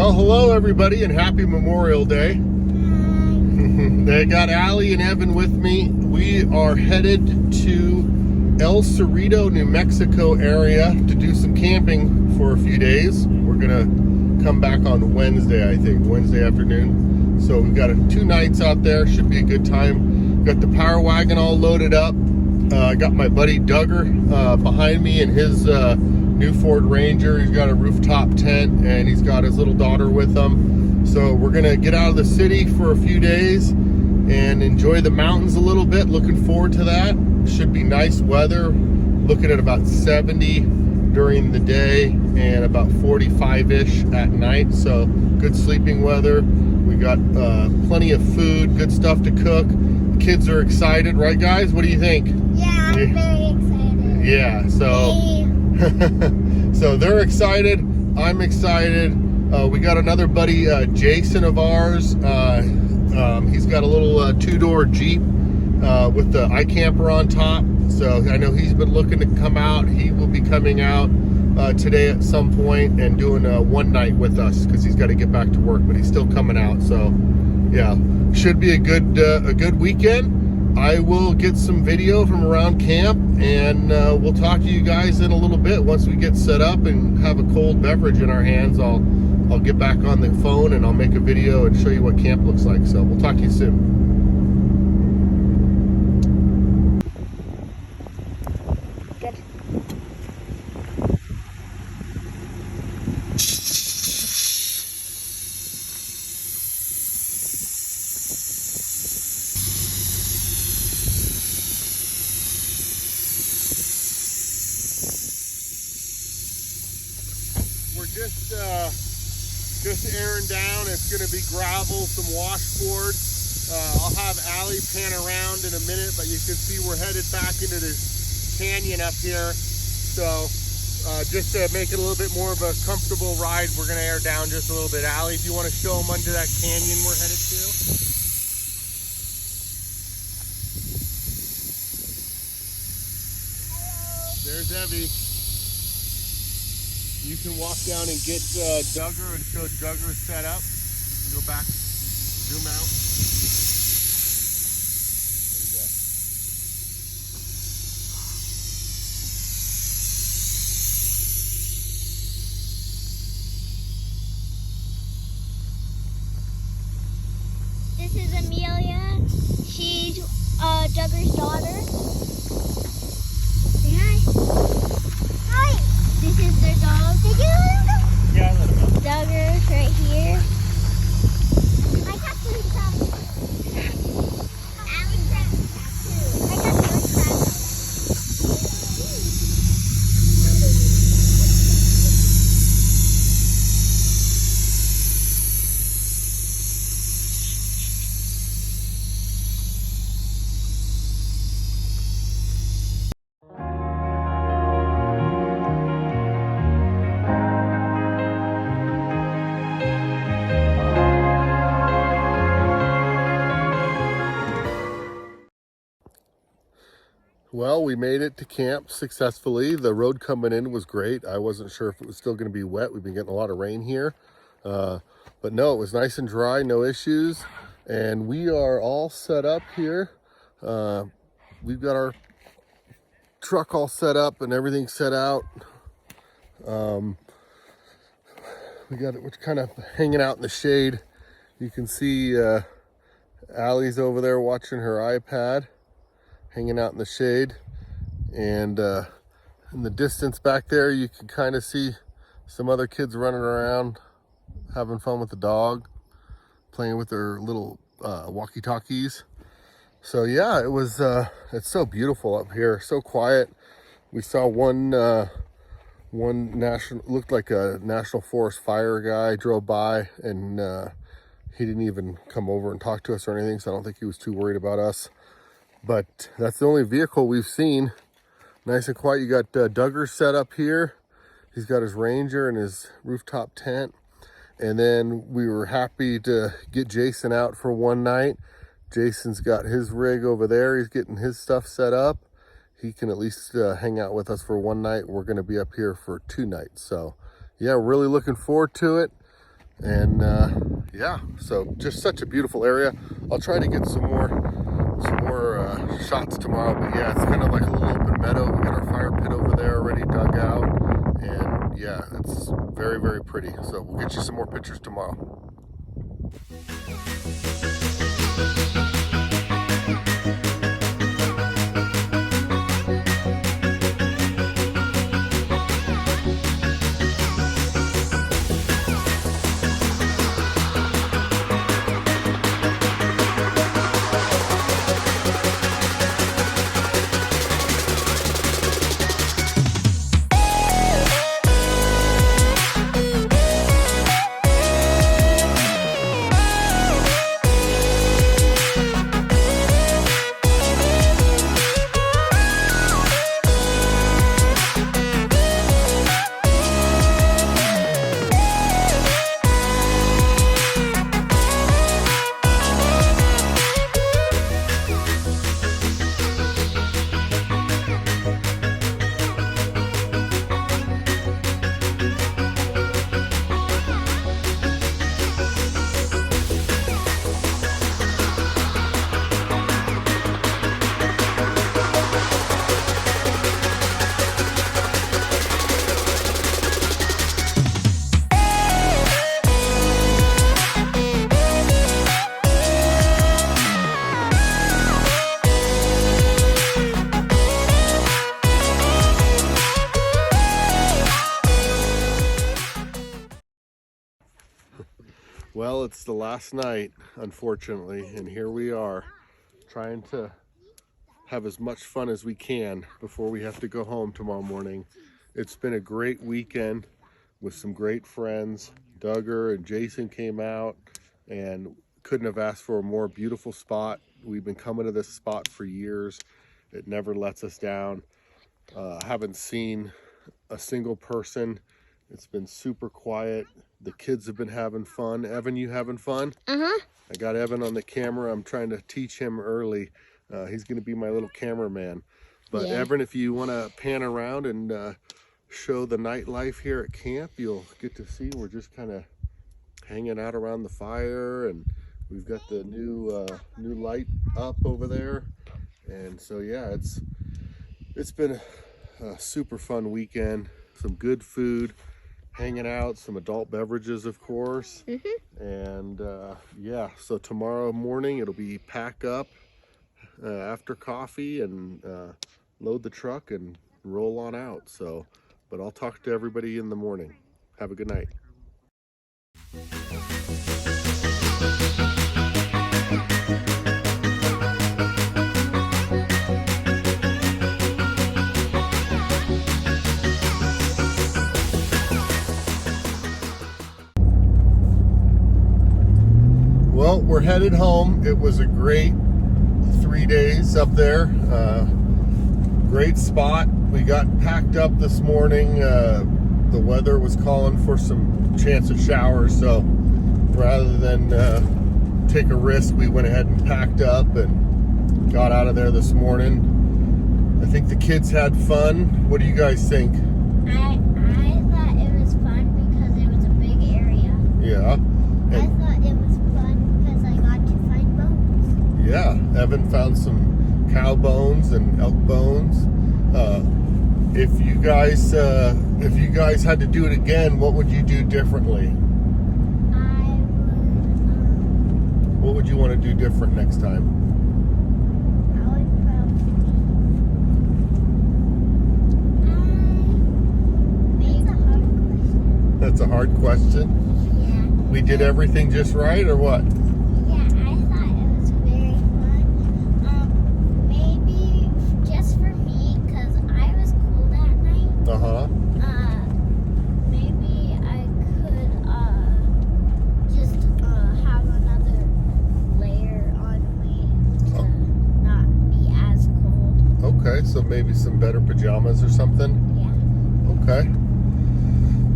Well, hello everybody and happy Memorial Day. They got Allie and Evan with me. We are headed to El Cerrito, New Mexico area to do some camping for a few days. We're gonna come back on Wednesday, I think, Wednesday afternoon. So we've got 2 nights out there, should be a good time. Got the power wagon all loaded up. I got my buddy Duggar behind me in his new Ford Ranger. He's got a rooftop tent and he's got his little daughter with him. So we're gonna get out of the city for a few days and enjoy the mountains a little bit. Looking forward to that. Should be nice weather. Looking at about 70 during the day and about 45-ish at night. So good sleeping weather. We got plenty of food, good stuff to cook. The kids are excited, right guys? What do you think? Yeah, I'm very excited. Yeah, so they're excited. I'm excited. We got another buddy, Jason of ours. He's got a little 2-door Jeep with the iCamper on top. So I know he's been looking to come out. He will be coming out today at some point and doing one night with us because he's got to get back to work, but he's still coming out. So yeah, should be a good weekend. I will get some video from around camp and we'll talk to you guys in a little bit. Once we get set up and have a cold beverage in our hands, I'll get back on the phone and I'll make a video and show you what camp looks like. So we'll talk to you soon. Good. We're just airing down. It's going to be gravel, some washboard. I'll have Allie pan around in a minute, but you can see we're headed back into this canyon up here. So just to make it a little bit more of a comfortable ride, we're going to air down just a little bit. Allie, if you want to show them under that canyon we're headed to. There's Evie. You can walk down and get Duggar and show Duggar set up. Go back, zoom out. There you go. This is Amelia. She's Duggar's daughter. Say hi. Hi. This is their dog. Did you let him go? Yeah, I let him go. Duggar's right here. My tattoo's up. Allie's tattoo. My tattoo's up. Well, we made it to camp successfully. The road coming in was great. I wasn't sure if it was still going to be wet. We've been getting a lot of rain here. But no, it was nice and dry, no issues. And we are all set up here. We've got our truck all set up and everything set out. We're kind of hanging out in the shade. You can see Allie's over there watching her iPad, hanging out in the shade, and in the distance back there you can kind of see some other kids running around having fun with the dog, playing with their little walkie-talkies. So yeah, it's so beautiful up here, so quiet. We saw one looked like a National Forest fire guy drove by, and he didn't even come over and talk to us or anything, so I don't think he was too worried about us. But that's the only vehicle we've seen. Nice and quiet. You got Duggar set up here. He's got his Ranger and his rooftop tent. And then we were happy to get Jason out for one night. Jason's got his rig over there. He's getting his stuff set up. He can at least hang out with us for one night. We're going to be up here for 2 nights. So yeah, really looking forward to it. And yeah, so just such a beautiful area. I'll try to get some more shots tomorrow, but yeah, it's kind of like a little open meadow. We got our fire pit over there already dug out, and yeah, it's very, very pretty. So we'll get you some more pictures tomorrow. Well, it's the last night, unfortunately, and here we are trying to have as much fun as we can before we have to go home tomorrow morning. It's been a great weekend with some great friends. Duggar and Jason came out and couldn't have asked for a more beautiful spot. We've been coming to this spot for years. It never lets us down. Haven't seen a single person. It's been super quiet. The kids have been having fun. Evan, you having fun? Uh-huh. I got Evan on the camera. I'm trying to teach him early. He's going to be my little cameraman. But Yeah. Evan, if you want to pan around and show the nightlife here at camp, you'll get to see we're just kind of hanging out around the fire, and we've got the new light up over there. And so yeah, it's been a super fun weekend. Some good food, hanging out, some adult beverages, of course. And yeah, so tomorrow morning it'll be pack up after coffee and load the truck and roll on out. So, but I'll talk to everybody in the morning. Have a good night. Well, we're headed home. It was a great 3 days up there. Great spot. We got packed up this morning. The weather was calling for some chance of showers, so rather than take a risk, we went ahead and packed up and got out of there this morning. I think the kids had fun. What do you guys think? I thought it was fun because it was a big area. Yeah. I thought it was fun because I got to find bones. Yeah, Evan found some cow bones and elk bones. If you guys had to do it again, what would you do differently? What would you want to do different next time? I would probably. That's a hard question. That's a hard question. Yeah. We did everything just right, or what? Yeah, I thought it was very fun. Maybe just for me, because I was cold that night. Maybe I could just have another layer on me to not be as cold. Okay, so maybe some better pajamas or something. Yeah. Okay.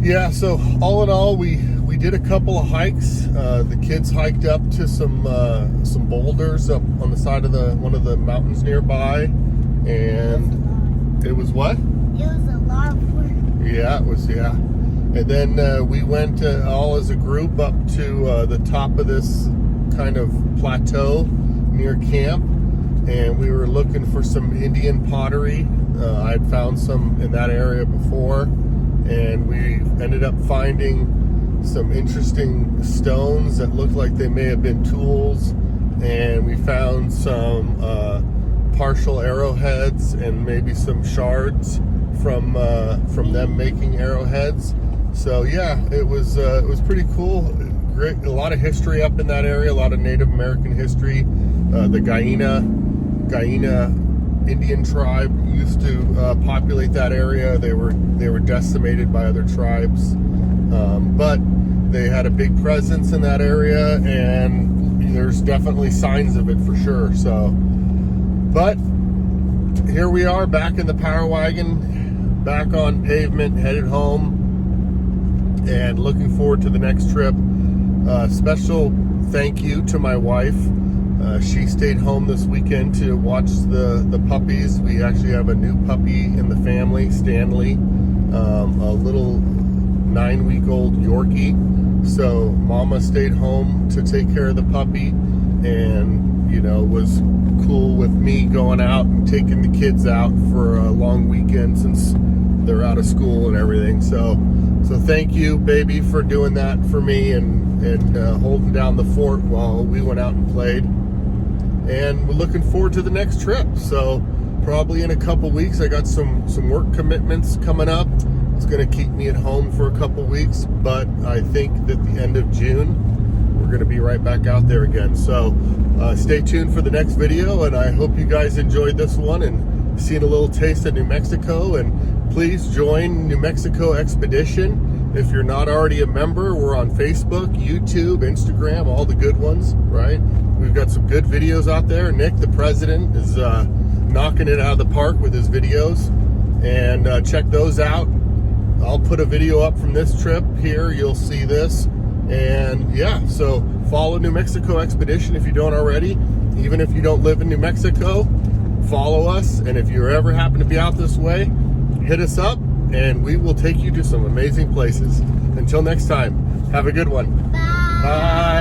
Yeah, so all in all, we did a couple of hikes. The kids hiked up to some boulders up on the side of one of the mountains nearby, and it was what? It was a lot of work. Yeah, it was. Yeah, And then we went all as a group up to the top of this kind of plateau near camp, and we were looking for some Indian pottery. I'd found some in that area before, and we ended up finding some interesting stones that looked like they may have been tools, and we found some partial arrowheads and maybe some shards from them making arrowheads. So yeah, it was pretty cool. Great, a lot of history up in that area, a lot of Native American history. The Guyana Indian tribe used to populate that area. They were decimated by other tribes, but they had a big presence in that area, and there's definitely signs of it for sure. So, but here we are back in the power wagon, back on pavement, headed home, and looking forward to the next trip. Special thank you to my wife. She stayed home this weekend to watch the puppies. We actually have a new puppy in the family, Stanley, a little 9-week-old Yorkie. So Mama stayed home to take care of the puppy, and was cool with me going out and taking the kids out for a long weekend since they're out of school and everything. So thank you, baby, for doing that for me and holding down the fort while we went out and played. And we're looking forward to the next trip. So probably in a couple weeks, I got some work commitments coming up. It's going to keep me at home for a couple weeks, but I think that the end of June, we're going to be right back out there again. So stay tuned for the next video, and I hope you guys enjoyed this one and seen a little taste of New Mexico. And please join New Mexico Expedition. If you're not already a member, we're on Facebook, YouTube, Instagram, all the good ones, right? We've got some good videos out there. Nick, the president, is knocking it out of the park with his videos, and check those out. I'll put a video up from this trip here. You'll see this. And yeah, so follow New Mexico Expedition if you don't already. Even if you don't live in New Mexico, follow us. And if you ever happen to be out this way, hit us up and we will take you to some amazing places. Until next time, have a good one. Bye. Bye.